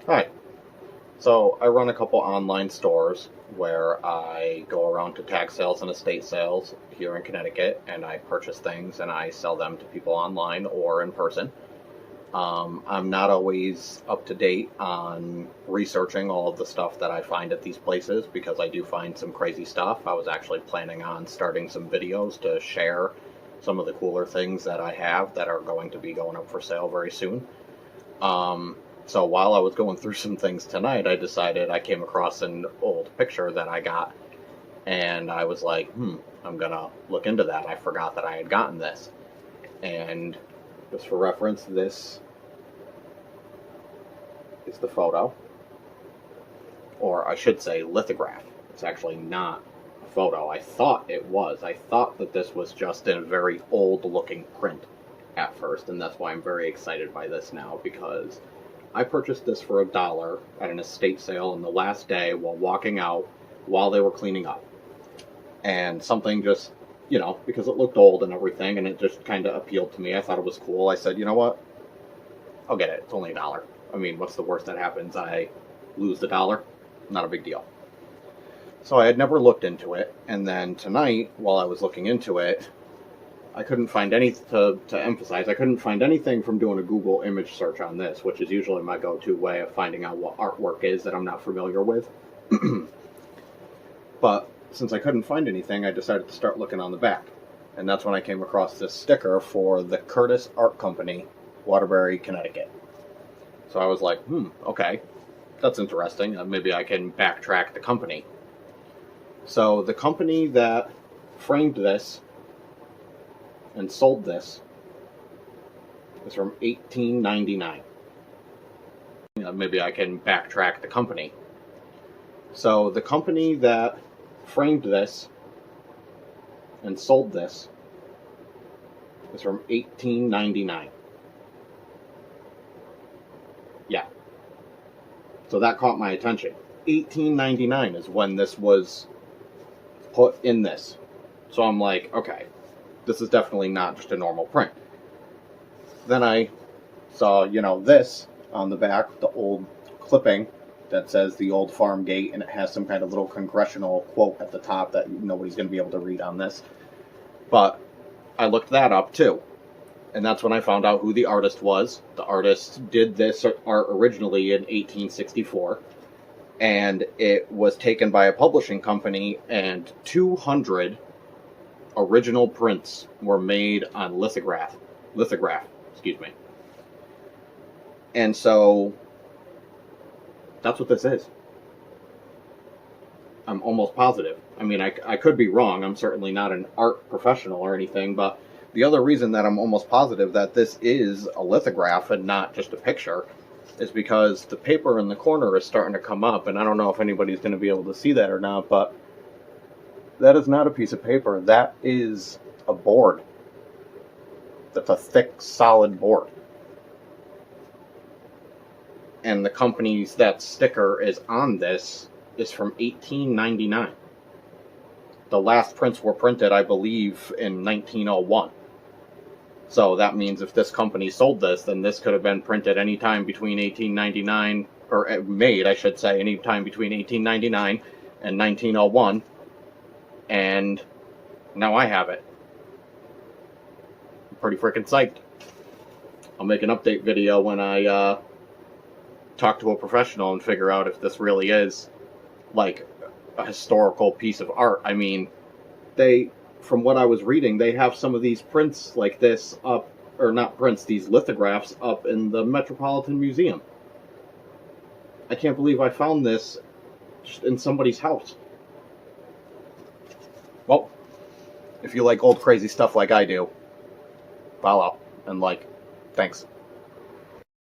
Hi. So I run a couple online stores where I go around to tag sales and estate sales here in Connecticut, and I purchase things and I sell them to people online or in person. I'm not always up to date on researching all of the stuff that I find at these places because I do find some crazy stuff. I was actually planning on starting some videos to share some of the cooler things that I have that are going to be going up for sale very soon. Um, so while I was going through some things tonight, I decided I came across an old picture that I got, and I was like, I'm gonna look into that. I forgot that I had gotten this. And just for reference, this is the photo, or I should say lithograph. It's actually not a photo. I thought it was. I thought that this was just in a very old looking print at first, and that's why I'm very excited by this now, because I purchased this for $1 at an estate sale on the last day while walking out while they were cleaning up. And something just, because it looked old and everything, and it just kind of appealed to me. I thought it was cool. I said, you know what? I'll get it. It's only $1. I mean, what's the worst that happens? I lose the dollar. Not a big deal. So I had never looked into it, and then tonight, while I was looking into it, I couldn't find any to emphasize. I couldn't find anything from doing a Google image search on this, which is usually my go-to way of finding out what artwork is that I'm not familiar with. But since I couldn't find anything, I decided to start looking on the back, and that's when I came across this sticker for the Curtis Art Company, Waterbury, Connecticut. So I was like, okay, that's interesting. Maybe I can backtrack the company. So the company that framed this and sold this is from 1899. Maybe I can backtrack the company. So the company that framed this and sold this is from 1899. Yeah. So that caught my attention. 1899 is when this was put in this. So I'm like, okay, this is definitely not just a normal print. Then I saw, this on the back, the old clipping that says the old farm gate, and it has some kind of little congressional quote at the top that nobody's going to be able to read on this. But I looked that up too. And that's when I found out who the artist was. The artist did this art originally in 1864. And it was taken by a publishing company, and 200 original prints were made on lithograph, excuse me. And so that's what this is. I'm almost positive. I mean, I could be wrong. I'm certainly not an art professional or anything, but the other reason that I'm almost positive that this is a lithograph and not just a picture is because the paper in the corner is starting to come up, and I don't know if anybody's going to be able to see that or not, but that is not a piece of paper. That is a board. That's a thick, solid board. And the company's that sticker is on this is from 1899. The last prints were printed, I believe, in 1901. So that means if this company sold this, then this could have been printed anytime between 1899, or made, I should say, anytime between 1899 and 1901. And now I have it. I'm pretty freaking psyched. I'll make an update video when I talk to a professional and figure out if this really is like a historical piece of art. I mean, from what I was reading, they have some of these prints like this up, or not prints, these lithographs up in the Metropolitan Museum. I can't believe I found this just in somebody's house. Well, if you like old crazy stuff like I do, follow and like. Thanks.